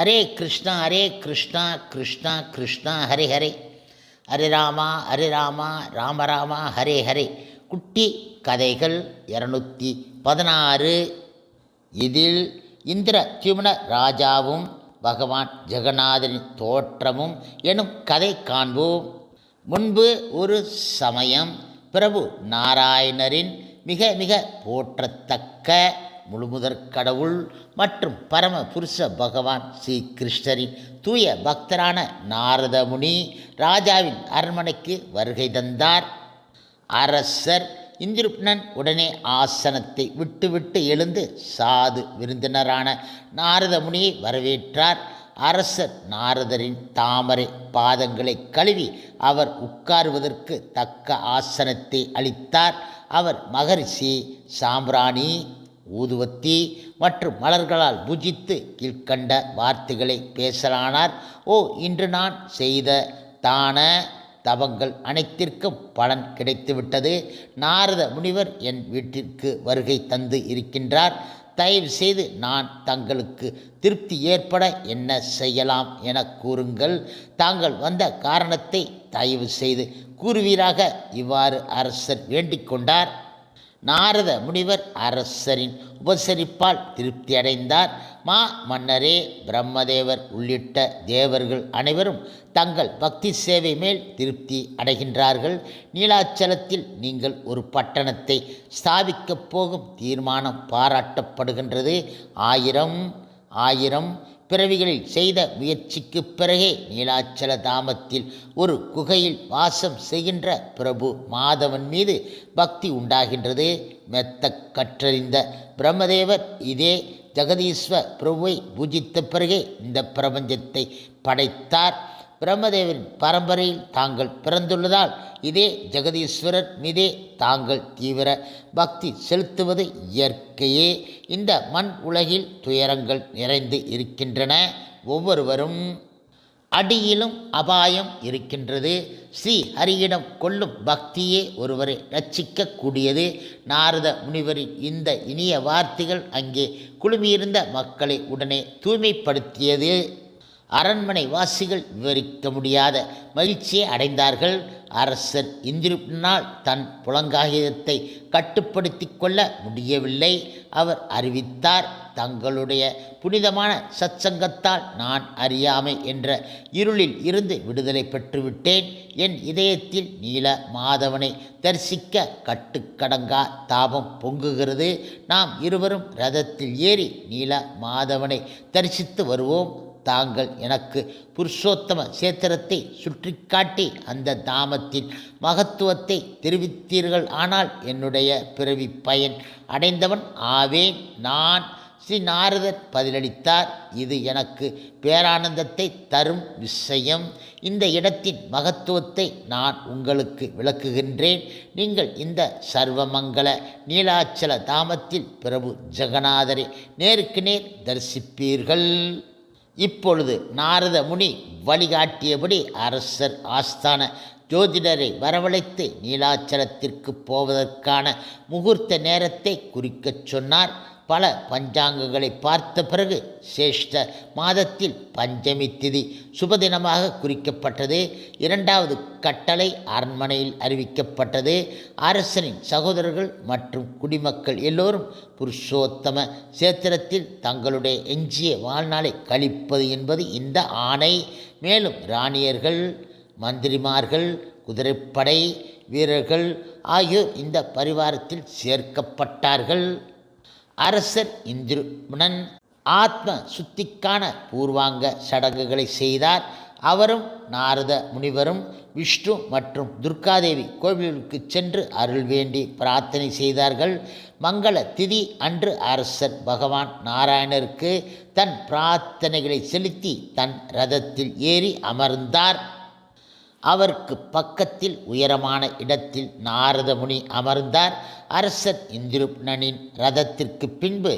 ஹரே கிருஷ்ணா ஹரே கிருஷ்ணா கிருஷ்ணா கிருஷ்ணா ஹரே ஹரே, ஹரே ராமா ஹரே ராமா ராம ராமா ஹரே ஹரே. குட்டி கதைகள் 216. இதில் இந்திர தியும்ன ராஜாவும் பகவான் ஜெகநாதரின் தோற்றமும் எனும் கதை காண்போம். முன்பு ஒரு சமயம் பிரபு நாராயணரின் மிக மிக போற்றத்தக்க முழுமுதற் கடவுள் மற்றும் பரம புருஷ பகவான் ஸ்ரீ கிருஷ்ணரின் தூய பக்தரான நாரத முனி ராஜாவின் அரண்மனைக்கு வருகை தந்தார். அரசர் இந்திரப்னன் உடனே ஆசனத்தை விட்டுவிட்டு எழுந்து சாது விருந்தினரான நாரத முனியை வரவேற்றார். அரசர் நாரதரின் தாமரை பாதங்களை கழுவி அவர் உட்காருவதற்கு தக்க ஆசனத்தை அளித்தார். அவர் மகரிஷி சாம்பிராணி, ஊதுவத்தி மற்றும் மலர்களால் பூஜித்து கீழ்கண்ட வார்த்தைகளை பேசலானார். ஓ, இன்று நான் செய்த தான தவங்கள் அனைத்திற்கும் பலன் கிடைத்துவிட்டது. நாரத முனிவர் என் வீட்டிற்கு வருகை தந்து இருக்கின்றார். தயவு செய்து நான் தங்களுக்கு திருப்தி ஏற்பட என்ன செய்யலாம் என கூறுங்கள். தாங்கள் வந்த காரணத்தை தயவு செய்து கூறுவீராக. இவ்வாறு அரசர் வேண்டிக் கொண்டார். நாரத முனிவர் அரசரின் உபசரிப்பால் திருப்தி அடைந்தார். மன்னரே, பிரம்மதேவர் உள்ளிட்ட தேவர்கள் அனைவரும் தங்கள் பக்தி சேவை மேல் திருப்தி அடைகின்றார்கள். நீலாச்சலத்தில் நீங்கள் ஒரு பட்டணத்தை ஸ்தாபிக்கப் போகும் தீர்மானம் பாராட்டப்படுகின்றது. ஆயிரம் பிறவிகளில் செய்த முயற்சிக்கு பிறகே நீலாச்சல தாமத்தில் ஒரு குகையில் வாசம் செய்கின்ற பிரபு மாதவன் மீது பக்தி உண்டாகின்றது. மெத்த கற்றறிந்த பிரம்மதேவர் இதே ஜெகதீஸ்வர பிரபுவை பூஜித்த பிறகே இந்த பிரபஞ்சத்தை படைத்தார். பிரம்மதேவரின் பரம்பரையில் தாங்கள் பிறந்துள்ளதால் இதே ஜெகதீஸ்வரர் மீதே தாங்கள் தீவிர பக்தி செலுத்துவது இயற்கையே. இந்த மண் உலகில் துயரங்கள் நிறைந்து இருக்கின்றன. ஒவ்வொருவரும் அடியிலும் அபாயம் இருக்கின்றது. ஸ்ரீ ஹரியிடம் கொள்ளும் பக்தியே ஒருவரை ரட்சிக்கக்கூடியது. நாரத முனிவரின் இந்த இனிய வார்த்தைகள் அங்கே குழுமியிருந்த மக்களை உடனே தூய்மைப்படுத்தியது. அரண்மனை வாசிகள் விவரிக்க முடியாத மகிழ்ச்சியை அடைந்தார்கள். அரசர் இந்திரனால் தன் புலங்காகிதத்தை கட்டுப்படுத்தி கொள்ள முடியவில்லை. அவர் அறிவித்தார், தங்களுடைய புனிதமான சத்சங்கத்தால் நான் அறியாமை என்ற இருளில் இருந்து விடுதலை பெற்றுவிட்டேன். என் இதயத்தில் நீல மாதவனை தரிசிக்க கட்டுக்கடங்கா தாபம் பொங்குகிறது. நாம் இருவரும் ரதத்தில் ஏறி நீல மாதவனை தரிசித்து வருவோம். தாங்கள் எனக்கு புருஷோத்தம சேத்திரத்தை சுற்றி காட்டி அந்த தாமத்தின் மகத்துவத்தை தெரிவித்தீர்கள். ஆனால் என்னுடைய பிறவி பயன் அடைந்தவன் ஆவேன் நான். ஸ்ரீ நாரதர் பதிலளித்தார், இது எனக்கு பேரானந்தத்தை தரும் விஷயம். இந்த இடத்தின் மகத்துவத்தை நான் உங்களுக்கு விளக்குகின்றேன். நீங்கள் இந்த சர்வமங்கல நீலாச்சல தாமத்தில் பிரபு ஜெகநாதரை நேருக்கு நேர் தரிசிப்பீர்கள். இப்பொழுது நாரத முனி வழிகாட்டியபடி அரசர் ஆஸ்தான ஜோதிடரை வரவழைத்து நீலாச்சலத்திற்கு போவதற்கான முகூர்த்த நேரத்தை குறிக்கச் சொன்னார். பல பஞ்சாங்கங்களை பார்த்த பிறகு சேஷ்ட மாதத்தில் பஞ்சமி திதி சுபதினமாக குறிக்கப்பட்டது. இரண்டாவது கட்டளை அரண்மனையில் அறிவிக்கப்பட்டது. அரசனின் சகோதரர்கள் மற்றும் குடிமக்கள் எல்லோரும் புருஷோத்தம சேத்திரத்தில் தங்களுடைய எஞ்சிய வாழ்நாளை கழிப்பது என்பது இந்த ஆணை. மேலும் ராணியர்கள், மந்திரிமார்கள், குதிரைப்படை வீரர்கள் ஆகியோர் இந்த பரிவாரத்தில் சேர்க்கப்பட்டார்கள். அரசர் இந்திரன் ஆத்ம சுத்திக்கான பூர்வாங்க சடங்குகளை செய்தார். அவரும் நாரத முனிவரும் விஷ்ணு மற்றும் துர்காதேவி கோவிலுக்கு சென்று அருள் வேண்டி பிரார்த்தனை செய்தார்கள். மங்கள திதி அன்று அரசர் பகவான் நாராயணருக்கு தன் பிரார்த்தனைகளை செலுத்தி தன் ரதத்தில் ஏறி அமர்ந்தார். அவருக்கு பக்கத்தில் உயரமான இடத்தில் நாரத முனி அமர்ந்தார். அரசர் இந்திரனின் ரதத்திற்கு பின்பு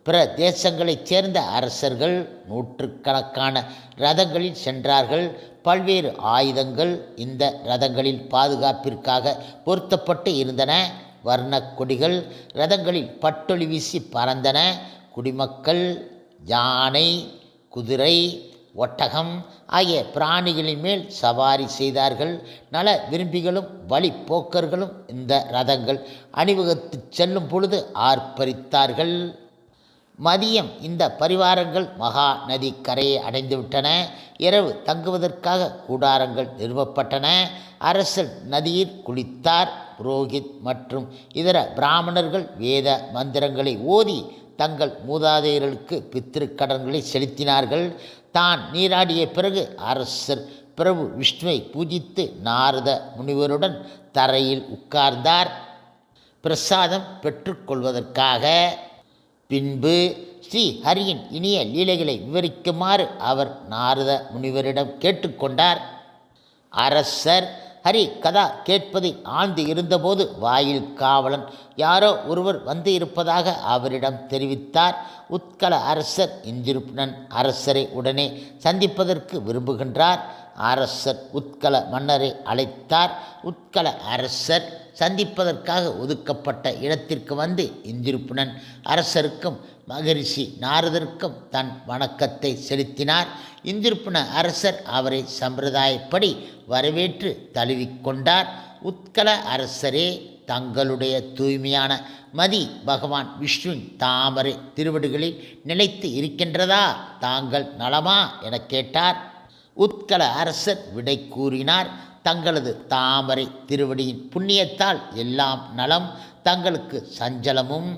பிற தேசங்களைச் சேர்ந்த அரசர்கள் நூற்றுக்கணக்கான ரதங்களில் சென்றார்கள். பல்வேறு ஆயுதங்கள் இந்த ரதங்களில் பாதுகாப்பிற்காக பொருத்தப்பட்டு இருந்தன. வர்ணக் கொடிகள் ரதங்களில் பட்டொளி வீசி பறந்தன. குடிமக்கள், யானை, குதிரை, ஒட்டகம் ஆகிய பிராணிகளின் மேல் சவாரி செய்தார்கள். நல விரும்பிகளும் வழிப்போக்கர்களும் இந்த ரதங்கள் அணிவகுத்து செல்லும் பொழுது ஆர்ப்பரித்தார்கள். மதியம் இந்த பரிவாரங்கள் மகா நதி கரையை அடைந்துவிட்டன. இரவு தங்குவதற்காக கூடாரங்கள் நிறுவப்பட்டன. அரசர் நதியில் குளித்தார். புரோகித் மற்றும் இதர பிராமணர்கள் வேத மந்திரங்களை ஓதி தங்கள் மூதாதையர்களுக்கு பித்திருக்கடன்களை செலுத்தினார்கள். தான் நீராடிய பிறகு அரசர் பிரபு விஷ்ணுவை பூஜித்து நாரத முனிவருடன் தரையில் உட்கார்ந்தார் பிரசாதம் பெற்றுக்கொள்வதற்காக. பின்பு ஸ்ரீ ஹரியின் இனிய லீலைகளை விவரிக்குமாறு அவர் நாரத முனிவரிடம் கேட்டுக்கொண்டார். அரசர் ஹரி கதா கேட்பதில் ஆழ்ந்து இருந்தபோது வாயில் காவலன் யாரோ ஒருவர் வந்து இருப்பதாக அவரிடம் தெரிவித்தார். உத்கல அரசர் இந்திருப்னன் அரசரை உடனே சந்திப்பதற்கு விரும்புகின்றார். அரசர் உத்கல மன்னரை அழைத்தார். உத்கல அரசர் சந்திப்பதற்காக ஒதுக்கப்பட்ட இடத்திற்கு வந்து இந்திருப்னன் அரசருக்கும் மகரிஷி நாரதருக்கும் தன் வணக்கத்தை செலுத்தினார். இந்திருப்ன அரசர் அவரை சம்பிரதாயப்படி வரவேற்று தழுவிக்கொண்டார். உத்கல அரசரே, தங்களுடைய தூய்மையான மதி பகவான் விஷ்ணுவின் தாமரை திருவடிகளில் நிலைத்து இருக்கின்றதா? தாங்கள் நலமா என கேட்டார். உத்கல அரசர் விடை கூறினார். தங்களது தாமரை திருவடியின் புண்ணியத்தால் எல்லாம் நலம். தங்களுக்கு சஞ்சலமும்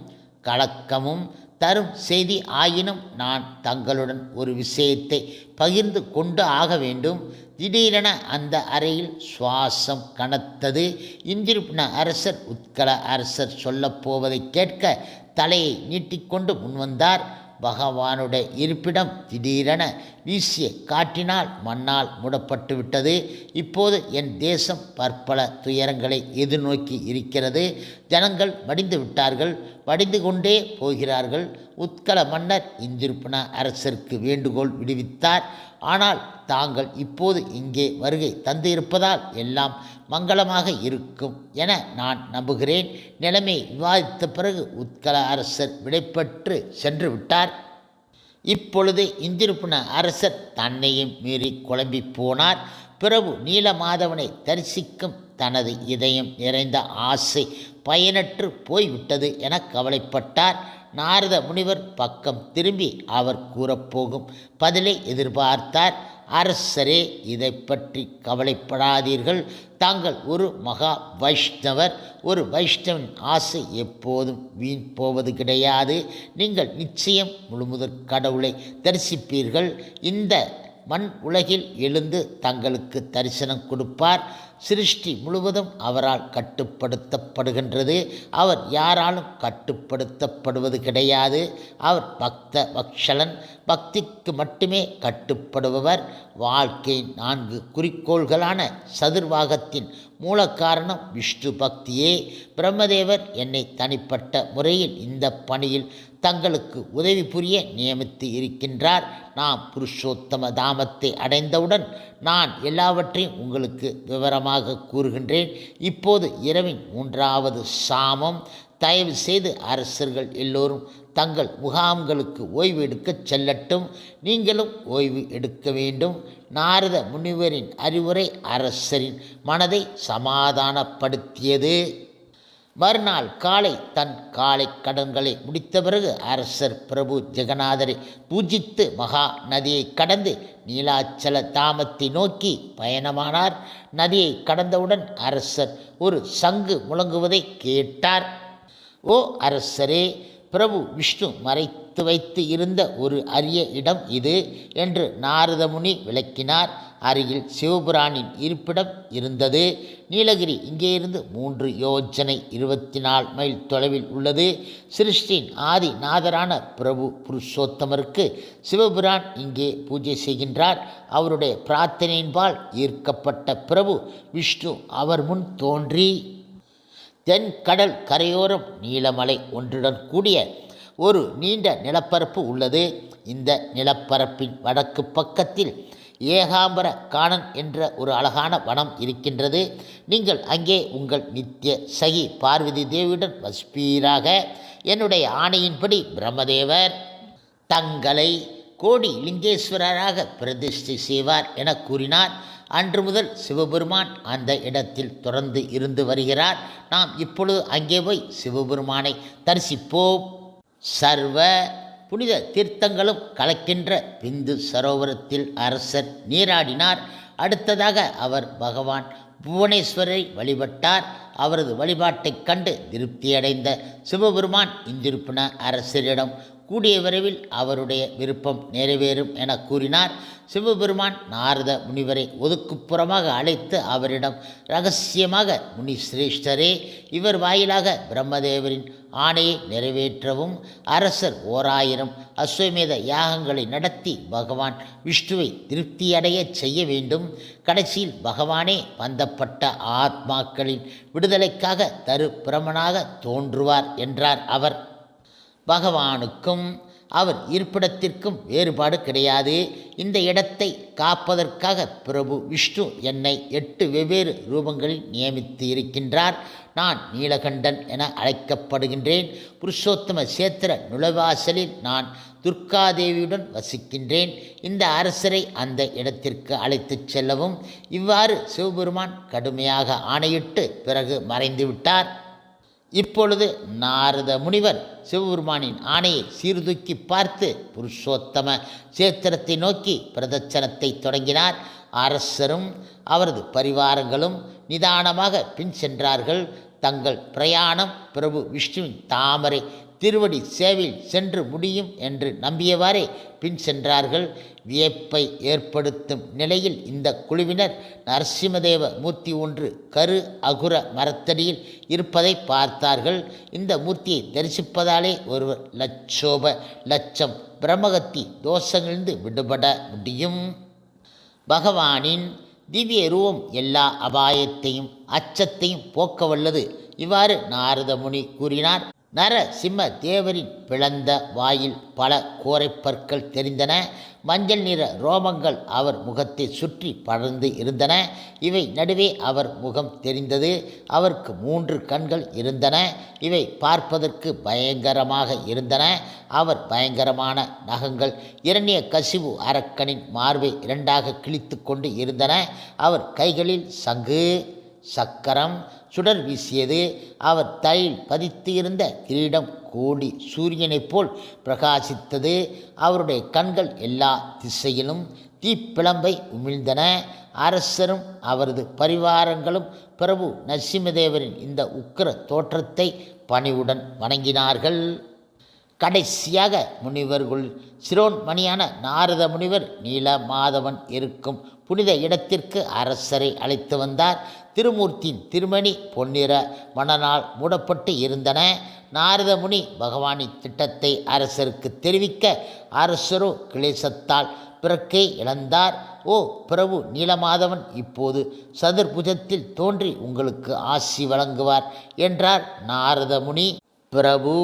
கலக்கமும் தரும் செய்தி ஆயினும் நான் தங்களுடன் ஒரு விஷயத்தை பகிர்ந்து கொண்டு ஆக வேண்டும். திடீரென அந்த அறையில் சுவாசம் கனத்தது. இந்திருப்ன அரசர் உத்கல அரசர் சொல்லப்போவதை கேட்க தலையை நீட்டிக்கொண்டு முன்வந்தார். பகவானுடைய இருப்பிடம் திடீரென வீசிய காற்றினால் மண்ணால் மூடப்பட்டு விட்டது. இப்போது என் தேசம் பற்பல துயரங்களை எதிர்நோக்கி இருக்கிறது. ஜனங்கள் மடிந்து விட்டார்கள், மடிந்து கொண்டே போகிறார்கள். உத்கல மன்னர் இந்திருப்ன அரசருக்கு வேண்டுகோள் விடுவித்தார். ஆனால் தாங்கள் இப்போது இங்கே வருகை தந்து இருப்பதால் எல்லாம் மங்களமாக இருக்கும் என நான் நம்புகிறேன். நிலைமை விவாதித்த பிறகு உத்கல அரசர் விடைபெற்று சென்று விட்டார். இப்பொழுது இந்திருப்ன அரசர் தன்னையும் மீறி குழம்பி போனார். பிரபு நீலமாதவனை தரிசிக்கும் தனது இதயம் நிறைந்த ஆசை பயனற்று போய்விட்டது என கவலைப்பட்டார். நாரத முனிவர் பக்கம் திரும்பி அவர் கூறப்போகும் பதிலை எதிர்பார்த்தார். அரசரே, இதை பற்றி கவலைப்படாதீர்கள். தாங்கள் ஒரு மகா வைஷ்ணவர். ஒரு வைஷ்ணவின் ஆசை எப்போதும் வீண் போவது கிடையாது. நீங்கள் நிச்சயம் முழுமுதற் கடவுளை தரிசிப்பீர்கள். இந்த மண் உலகில் எழுந்து தங்களுக்கு தரிசனம் கொடுப்பார். சிருஷ்டி முழுவதும் அவரால் கட்டுப்படுத்தப்படுகின்றது. அவர் யாராலும் கட்டுப்படுத்தப்படுவது கிடையாது. அவர் பக்த வக்ஷலன், பக்திக்கு மட்டுமே கட்டுப்படுபவர். வாழ்க்கையின் 4 குறிக்கோள்களான சதுர்வாகத்தின் மூல காரணம் விஷ்ணு பக்தியே. பிரம்மதேவர் என்னை தனிப்பட்ட முறையில் இந்த பணியில் தங்களுக்கு உதவி புரிய நியமித்து இருக்கின்றார். நாம் புருஷோத்தம தாமத்தை அடைந்தவுடன் நான் எல்லாவற்றையும் உங்களுக்கு விவரமாக கூறுகின்றேன். இப்போது இரவின் 3வது சாமம். தயவு செய்து அரசர்கள் எல்லோரும் தங்கள் முகாம்களுக்கு ஓய்வு எடுக்கச் செல்லட்டும். நீங்களும் ஓய்வு எடுக்க வேண்டும். நாரத முனிவரின் அறிவுரை அரசரின் மனதை சமாதானப்படுத்தியது. மறுநாள் காலை தன் காலை கடன்களை முடித்த பிறகு அரசர் பிரபு ஜெகநாதரை பூஜித்து மகா நதியை கடந்து நீலாச்சல தாமத்தை நோக்கி பயணமானார். நதியை கடந்தவுடன் அரசர் ஒரு சங்கு முழங்குவதை கேட்டார். ஓ அரசரே, பிரபு விஷ்ணு மறைத்து வைத்து இருந்த ஒரு அரிய இடம் இது என்று நாரத முனி விளக்கினார். அருகில் சிவபுரானின் இருப்பிடம் இருந்தது. நீலகிரி இங்கேயிருந்து 3 யோஜனை 24 மைல் தொலைவில் உள்ளது. சிருஷ்டியின் ஆதி நாதரான பிரபு புருஷோத்தமருக்கு சிவபுரான் இங்கே பூஜை செய்கின்றார். அவருடைய பிரார்த்தனையின்பால் ஈர்க்கப்பட்ட பிரபு விஷ்ணு அவர் முன் தோன்றி தென்கடல் கரையோரம் நீலமலை ஒன்றுடன் கூடிய ஒரு நீண்ட நிலப்பரப்பு உள்ளது. இந்த நிலப்பரப்பின் வடக்கு பக்கத்தில் ஏகாம்பர காணன் என்ற ஒரு அழகான வனம் இருக்கின்றது. நீங்கள் அங்கே உங்கள் நித்திய சகி பார்வதி தேவியுடன் வசிப்பீராக. என்னுடைய ஆணையின்படி பிரம்மதேவர் தங்களை கோடி லிங்கேஸ்வரராக பிரதிஷ்டை செய்வார் என கூறினார். அன்று முதல் சிவபெருமான் அந்த இடத்தில் தொடர்ந்து இருந்து வருகிறார். நாம் இப்பொழுது அங்கே போய் சிவபெருமானை தரிசிப்போம். சர்வ புனித தீர்த்தங்களும் கலக்கின்ற பிந்து சரோவரத்தில் அரசர் நீராடினார். அடுத்ததாக அவர் பகவான் புவனேஸ்வரை வழிபட்டார். அவரது வழிபாட்டைக் கண்டு திருப்தியடைந்த சிவபெருமான் இந்திருப்பின அரசரிடம் கூடிய விரைவில் அவருடைய விருப்பம் நிறைவேறும் என கூறினார். சிவபெருமான் நாரத முனிவரை ஒதுக்குப்புறமாக அழைத்து அவரிடம் இரகசியமாக, முனி சிரேஷ்டரே, இவர் வாயிலாக பிரம்மதேவரின் ஆணையை நிறைவேற்றவும் அரசர் 1000 அஸ்வமேத யாகங்களை நடத்தி பகவான் விஷ்ணுவை திருப்தியடைய செய்ய வேண்டும். கடைசியில் பகவானே பந்தப்பட்ட ஆத்மாக்களின் விடுதலைக்காக பிரமனாக தோன்றுவார் என்றார் அவர். பகவானுக்கும் அவர் இருப்பிடத்திற்கும் வேறுபாடு கிடையாது. இந்த இடத்தை காப்பதற்காக பிரபு விஷ்ணு என்னை 8 வெவ்வேறு ரூபங்களில் நியமித்து இருக்கின்றார். நான் நீலகண்டன் என அழைக்கப்படுகின்றேன். புருஷோத்தம சேத்திர நுழைவாசலில் நான் துர்காதேவியுடன் வசிக்கின்றேன். இந்த அரசரை அந்த இடத்திற்கு அழைத்துச் செல்லவும். இவ்வாறு சிவபெருமான் கடுமையாக ஆணையிட்டு பிறகு மறைந்துவிட்டார். இப்பொழுது நாரத முனிவர் சிவபெருமானின் ஆணையை சீர்தூக்கி பார்த்து புருஷோத்தம சேத்திரத்தை நோக்கி பிரதட்சணத்தை தொடங்கினார். அரசரும் அவரது பரிவாரங்களும் நிதானமாக பின் சென்றார்கள். தங்கள் பிரயாணம் பிரபு விஷ்ணுவின் தாமரை திருவடி சேவையில் சென்று முடியும் என்று நம்பியவாறே பின் சென்றார்கள். வியப்பை ஏற்படுத்தும் நிலையில் இந்த குழுவினர் நரசிம்மதேவ மூர்த்தி ஒன்று கரு அகுர மரத்தடியில் இருப்பதை பார்த்தார்கள். இந்த மூர்த்தியை தரிசிப்பதாலே ஒருவர் லட்சம் பிரம்மகத்தி தோஷங்களிலிருந்து விடுபட முடியும். பகவானின் திவ்ய ரூபம் எல்லா அபாயத்தையும் அச்சத்தையும் போக்க வல்லது. இவ்வாறு நாரத முனி கூறினார். நரசிம்ம தேவரின் பிளந்த வாயில் பல கோரைப்பற்கள் தெரிந்தன. மஞ்சள் நிற ரோமங்கள் அவர் முகத்தை சுற்றி படர்ந்து இருந்தன. இவை நடுவே அவர் முகம் தெரிந்தது. அவருக்கு 3 கண்கள் இருந்தன. இவை பார்ப்பதற்கு பயங்கரமாக இருந்தன. அவர் பயங்கரமான நகங்கள் இரண்ய கசிவு அரக்கனின் மார்பை 2ஆக கிழித்து கொண்டு இருந்தன. அவர் கைகளில் சங்கு சக்கரம் சுடர் வீசியது. அவர் தலையில் பதித்து இருந்த கிரீடம் கோடி சூரியனைப் போல் பிரகாசித்தது. அவருடைய கண்கள் எல்லா திசையிலும் தீப்பிழம்பை உமிழ்ந்தன. அரசரும் அவரது பரிவாரங்களும் பிரபு நரசிம்மதேவரின் இந்த உக்கிர தோற்றத்தை பணிவுடன் வணங்கினார்கள். கடைசியாக முனிவர்கள் சிரோன்மணியான நாரத முனிவர் நீலமாதவன் இருக்கும் புனித இடத்திற்கு அரசரை அழைத்து வந்தார். திருமூர்த்தியின் திருமணி பொன்னிற மணனால் மூடப்பட்டு இருந்தன. நாரத முனி பகவானின் திட்டத்தை அரசருக்கு தெரிவிக்க அரசரோ கிளேசத்தால் பிறக்கே இழந்தார். ஓ பிரபு நீலமாதவன் இப்போது சதுர்புஜத்தில் தோன்றி உங்களுக்கு ஆசி வழங்குவார் என்றார் நாரத முனி. பிரபு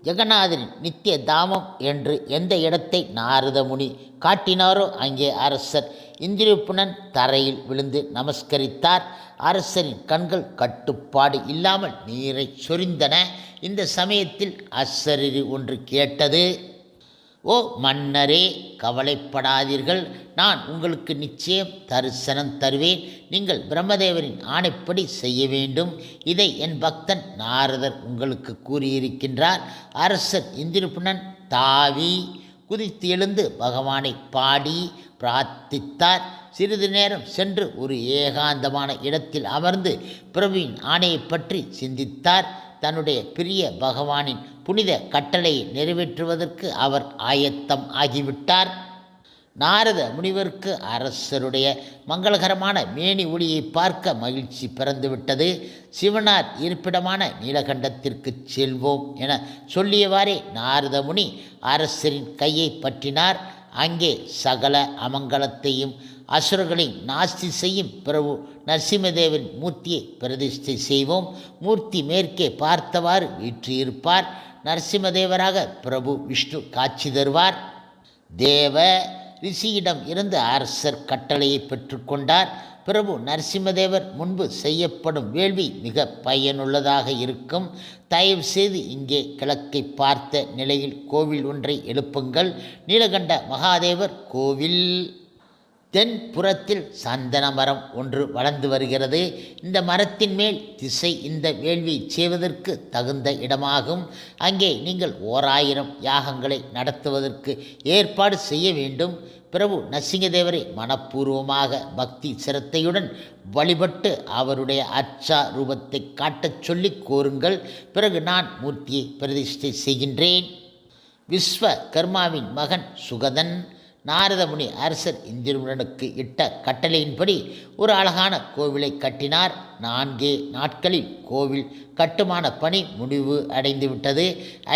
ஜெகநாதரின் நித்திய தாமம் என்று எந்த இடத்தை நாரத முனி காட்டினாரோ அங்கே அரசர் இந்திரப்புனன் தரையில் விழுந்து நமஸ்கரித்தார். அரசரின் கண்கள் கட்டுப்பாடு இல்லாமல் நீரை சொரிந்தன. இந்த சமயத்தில் அசரீரி ஒன்று கேட்டது. ஓ மன்னரே, கவலைப்படாதீர்கள். நான் உங்களுக்கு நிச்சயம் தரிசனம் தருவேன். நீங்கள் பிரம்மதேவரின் ஆணைப்படி செய்ய வேண்டும். இதை என் பக்தன் நாரதர் உங்களுக்கு கூறியிருக்கின்றார். அரசர் இந்திரப்புனன் தாவி குதித்து எழுந்து பகவானை பாடி பிரார்த்தித்தார். சிறிது நேரம் சென்று ஒரு ஏகாந்தமான இடத்தில் அமர்ந்து பிரபுவின் ஆணையை பற்றி சிந்தித்தார். தன்னுடைய பிரிய பகவானின் புனித கட்டளையை நிறைவேற்றுவதற்கு அவர் ஆயத்தம் ஆகிவிட்டார். நாரத முனிவருக்கு அரசருடைய மங்களகரமான மேனி ஒளியை பார்க்க மகிழ்ச்சி பிறந்துவிட்டது. சிவனார் இருப்பிடமான நீலகண்டத்திற்கு செல்வோம் என சொல்லியவாறே நாரத முனி அரசரின் கையை பற்றினார். அங்கே சகல அமங்கலத்தையும் அசுரர்களை நாஸ்தி செய்யும் பிரபு நரசிம்மதேவரின் மூர்த்தியை பிரதிஷ்டை செய்வோம். மூர்த்தி மேற்கே பார்த்தவாறு வீற்றிருப்பார். நரசிம்மதேவராக பிரபு விஷ்ணு காட்சி தருவார். தேவ ரிஷியிடம் இருந்து அரசர் கட்டளையை பெற்றுக்கொண்டார். பிரபு நரசிம்மதேவர் முன்பு செய்யப்படும் வேள்வி மிக பயனுள்ளதாக இருக்கும். தயவு செய்து இங்கே கிழக்கை பார்த்த நிலையில் கோவில் ஒன்றை எழுப்புங்கள். நீலகண்ட மகாதேவர் கோவில் தென்புறத்தில் சந்தன மரம் ஒன்று வளர்ந்து வருகிறது. இந்த மரத்தின் மேல் திசை இந்த வேள்வியை செய்வதற்கு தகுந்த இடமாகும். அங்கே நீங்கள் 1000 யாகங்களை நடத்துவதற்கு ஏற்பாடு செய்ய வேண்டும். பிரபு நரசிங்கதேவரை மனப்பூர்வமாக பக்தி சிரத்தையுடன் வழிபட்டு அவருடைய அச்சா ரூபத்தை காட்டச் சொல்லி கோருங்கள். பிறகு நான் மூர்த்தியை பிரதிஷ்டை செய்கின்றேன். விஸ்வகர்மாவின் மகன் சுகதன் நாரதமுனி அரசர் இந்திரனுக்கு இட்ட கட்டளையின்படி ஒரு அழகான கோவிலை கட்டினார். 4 நாட்களில் கோவில் கட்டுமான பணி முடிவு அடைந்துவிட்டது.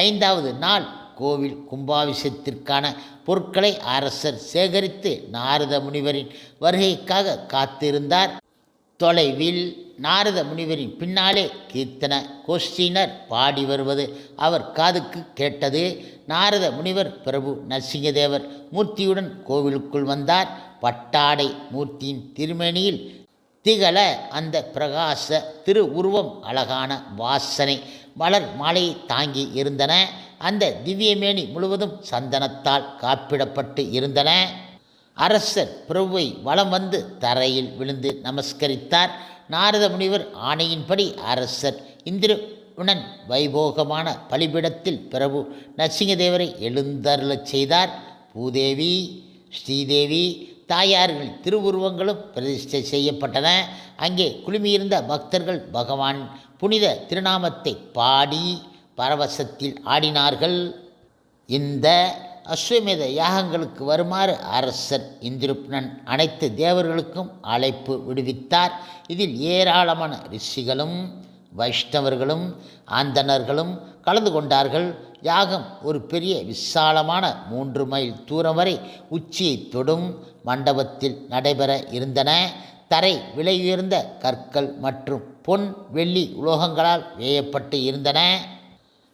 5வது நாள் கோவில் கும்பாபிஷேகத்திற்கான பொருட்களை அரசர் சேகரித்து நாரத முனிவரின் வருகைக்காக காத்திருந்தார். தொலைவில் நாரத முனிவரின் பின்னாலே கீர்த்தன கோஷ்டியினர் பாடி வருவது அவர் காதுக்கு கேட்டது. நாரத முனிவர் பிரபு நரசிங்கதேவர் மூர்த்தியுடன் கோவிலுக்குள் வந்தார். பட்டாடை மூர்த்தியின் திருமேனியில் திகழ அந்த பிரகாச திருவுருவம் அழகான வாசனை மலர் மாலையை தாங்கி இருந்தன. அந்த திவ்யமேனி முழுவதும் சந்தனத்தால் காப்பிடப்பட்டு இருந்தன. அரசர் பிரபுவை வலம் வந்து தரையில் விழுந்து நமஸ்கரித்தார். நாரத முனிவர் ஆணையின்படி அரசர் இந்திரனுடன் வைபோகமான பலிபீடத்தில் பிரபு நரசிங்கதேவரை எழுந்தருளச் செய்தார். பூதேவி, ஸ்ரீதேவி தாயார்களின் திருவுருவங்களும் பிரதிஷ்டை செய்யப்பட்டன. அங்கே குழுமியிருந்த பக்தர்கள் பகவான் புனித திருநாமத்தை பாடி பரவசத்தில் ஆடினார்கள். இந்த அஸ்வமேத யாகங்களுக்கு வருமாறு அரசர் இந்திரன் அனைத்து தேவர்களுக்கும் அழைப்பு விடுவித்தார். இதில் ஏராளமான ரிஷிகளும் வைஷ்ணவர்களும் ஆந்தனர்களும் கலந்து கொண்டார்கள். யாகம் ஒரு பெரிய விசாலமான 3 மைல் தூரம் வரை உச்சியை தொடும் மண்டபத்தில் நடைபெற இருந்தன. தரை விலையுயர்ந்த கற்கள் மற்றும் பொன் வெள்ளி உலோகங்களால் வேயப்பட்டு இருந்தன.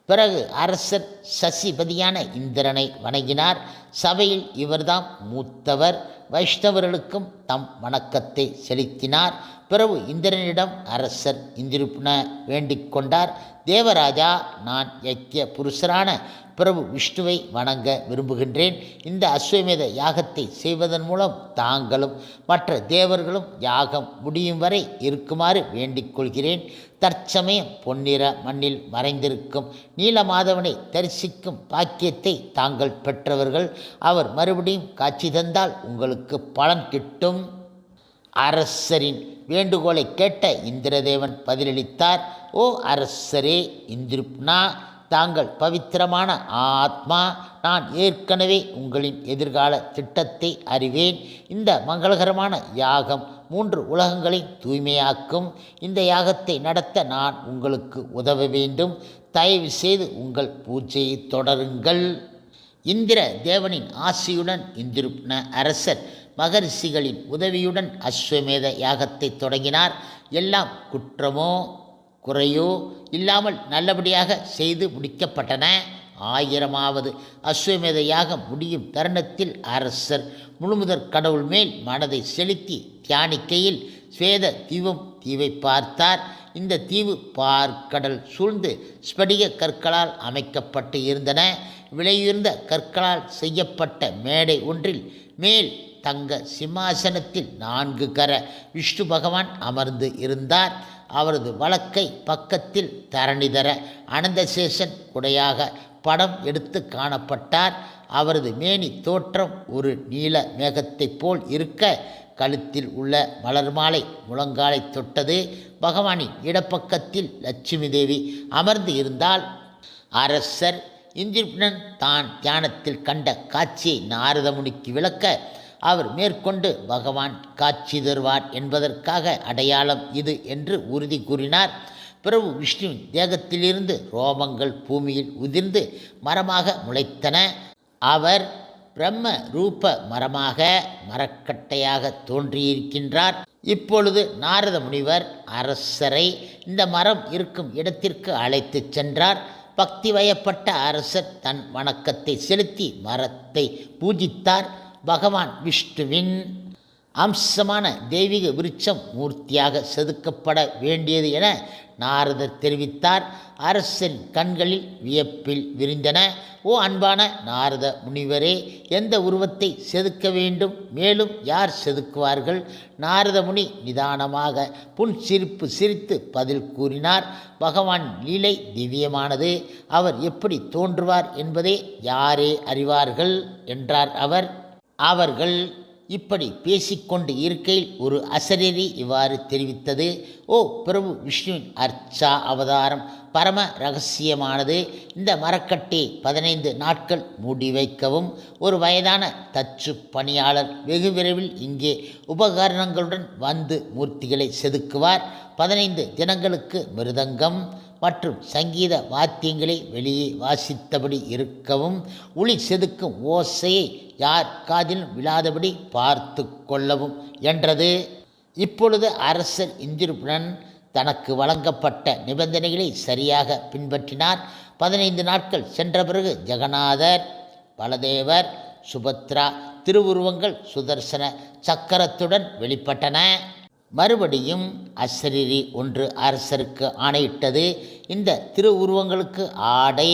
பிறகு அரசர் சசிபதியான இந்திரனை வணங்கினார். சபையில் இவர்தாம் மூத்தவர். வைஷ்ணவர்களுக்கும் தம் வணக்கத்தை செலுத்தினார். பிறகு இந்திரனிடம் அரசர் இந்திரனை வேண்டிக் கொண்டார். தேவராஜா, நான் யக்கிய புருஷரான பிரபு விஷ்ணுவை வணங்க விரும்புகின்றேன். இந்த அஸ்வமேத யாகத்தை செய்வதன் மூலம் தாங்களும் மற்ற தேவர்களும் யாகம் முடியும் வரை இருக்குமாறு வேண்டிக் கொள்கிறேன். தற்சமயம் பொன்னிற மண்ணில் மறைந்திருக்கும் நீலமாதவனை தரிசிக்கும் பாக்கியத்தை தாங்கள் பெற்றவர்கள். அவர் மறுபடியும் காட்சி தந்தால் உங்களுக்கு பலன் கிட்டும். அரசரின் வேண்டுகோளை கேட்ட இந்திரதேவன் பதிலளித்தார். ஓ அரசரே இந்திரப்னா, தாங்கள் பவித்திரமான ஆத்மா. நான் ஏற்கனவே உங்களின் எதிர்கால திட்டத்தை அறிவேன். இந்த மங்களகரமான யாகம் 3 உலகங்களை தூய்மையாக்கும். இந்த யாகத்தை நடத்த நான் உங்களுக்கு உதவ வேண்டும். தயவு செய்து உங்கள் பூஜையை தொடருங்கள். இந்திர தேவனின் ஆசியுடன் இந்திரப்ன அரசர் மகரிஷிகளின் உதவியுடன் அஸ்வமேத யாகத்தை தொடங்கினார். எல்லாம் குற்றமோ குறையோ இல்லாமல் நல்லபடியாக செய்து முடிக்கப்பட்டன. 1000வது அஸ்வமேத யாகம் முடியும் தருணத்தில் அரசர் முழுமுதற் கடவுள் மேல் மனதை செலுத்தி தியானிக்கையில் ஸ்வேத தீவை பார்த்தார். இந்த தீவு பார்க்கடல் சூழ்ந்து ஸ்படிக கற்களால் அமைக்கப்பட்டு இருந்தன. விலையுயர்ந்த கற்களால் செய்யப்பட்ட மேடை ஒன்றில் மேல் தங்க சிம்மாசனத்தில் 4 கர விஷ்ணு பகவான் அமர்ந்து இருந்தார். அவரது வலக்கை பக்கத்தில் தரணிதர அனந்தசேஷன் குடையாக படம் எடுத்து காணப்பட்டார். அவரது மேனி தோற்றம் ஒரு நீல மேகத்தைப் போல் இருக்க கழுத்தில் உள்ள மலர் மாலை முழங்காலை தொட்டது. பகவானின் இடப்பக்கத்தில் லட்சுமி தேவி அமர்ந்து இருந்தால். அரசர் இந்திரன் தான் தியானத்தில் கண்ட காட்சியை நாரதமுனிக்கு விளக்க அவர் மேற்கொண்டு பகவான் காட்சி தருவார் என்பதற்காக அடையாளம் இது என்று உறுதி கூறினார். பிரபு விஷ்ணுவின் தேகத்திலிருந்து ரோமங்கள் பூமியில் உதிர்ந்து மரமாக முளைத்தன. அவர் பிரம்ம ரூப மரமாக மரக்கட்டையாக தோன்றியிருக்கின்றார். இப்பொழுது நாரத முனிவர் அரசரை இந்த மரம் இருக்கும் இடத்திற்கு அழைத்து சென்றார். பக்தி வயப்பட்ட அரசர் தன் வணக்கத்தை செலுத்தி மரத்தை பூஜித்தார். பகவான் விஷ்ணுவின் அம்சமான தெய்வீக விருட்சம் மூர்த்தியாக செதுக்கப்பட வேண்டியது என நாரதர் தெரிவித்தார். அரசரின் கண்களில் வியப்பில் விரிந்தன. ஓ அன்பான நாரத முனிவரே, எந்த உருவத்தை செதுக்க வேண்டும்? மேலும் யார் செதுக்குவார்கள்? நாரத முனி நிதானமாக புன்சிரிப்பு சிரித்து பதில் கூறினார். பகவான் லீலை திவ்யமானது. அவர் எப்படி தோன்றுவார் என்பதே யாரே அறிவார்கள் என்றார் அவர். அவர்கள் இப்படி பேசிக்கொண்டு இருக்கையில் ஒரு அசரீரி இவ்வாறு தெரிவித்தது. ஓ பிரபு விஷ்ணுவின் அர்ச்சா அவதாரம் பரம ரகசியமானது. இந்த மரக்கட்டையை 15 நாட்கள் மூடி வைக்கவும். ஒரு வயதான தச்சு பணியாளர் வெகு விரைவில் இங்கே உபகரணங்களுடன் வந்து மூர்த்திகளை செதுக்குவார். 15 தினங்களுக்கு மிருதங்கம் மற்றும் சங்கீத வாத்தியங்களை வெளியே வாசித்தபடி இருக்கவும். ஒளி செதுக்கும் ஓசையை யார் காதிலும் விழாதபடி பார்த்து கொள்ளவும் என்றது. இப்பொழுது அரசர் இந்திரபுரன் தனக்கு வழங்கப்பட்ட நிபந்தனைகளை சரியாக பின்பற்றினார். 15 நாட்கள் சென்ற பிறகு ஜெகநாதர், பலதேவர், சுபத்ரா திருவுருவங்கள் சுதர்சன சக்கரத்துடன் வெளிப்பட்டன. மறுபடியும் அசரீரி ஒன்று அரசருக்கு ஆணையிட்டது. இந்த திருவுருவங்களுக்கு ஆடை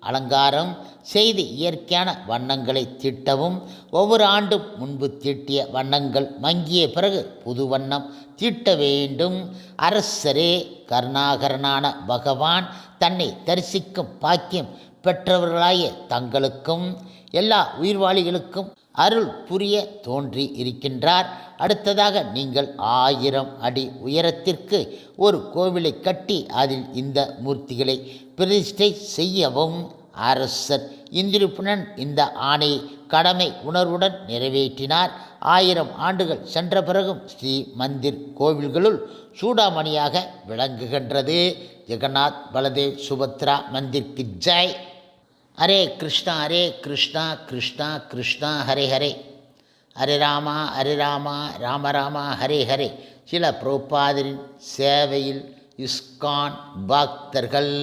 அலங்காரம் செய்து இயற்கையான வண்ணங்களை தீட்டவும். ஒவ்வொரு ஆண்டும் முன்பு தீட்டிய வண்ணங்கள் மங்கிய பிறகு புது வண்ணம் தீட்ட வேண்டும். அரசரே, கருணாகரனான பகவான் தன்னை தரிசிக்கும் பாக்கியம் பெற்றவர்களாய தங்களுக்கும் எல்லா உயிர்வாளிகளுக்கும் அருள் புரிய தோன்றி இருக்கின்றார். அடுத்ததாக நீங்கள் 1000 அடி உயரத்திற்கு ஒரு கோவிலை கட்டி அதில் இந்த மூர்த்திகளை பிரதிஷ்டை செய்யவும். அரசர் இந்திரபுரன் இந்த ஆணையை கடமை உணர்வுடன் நிறைவேற்றினார். 1000 ஆண்டுகள் சென்ற பிறகும் ஸ்ரீ மந்திர் கோவில்களுள் சூடாமணியாக விளங்குகின்றது. ஜெகநாத், பலதேவ், சுபத்ரா மந்திர்க்கு ஜெய். ஹரே கிருஷ்ணா கிருஷ்ணா கிருஷ்ணா ஹரே ஹரே, ஹரே ராமா ராம ராமா ஹரே ஹரே. சில பிரபுபாதரின் சேவையில் இஸ்கான் பக்தர்கள்.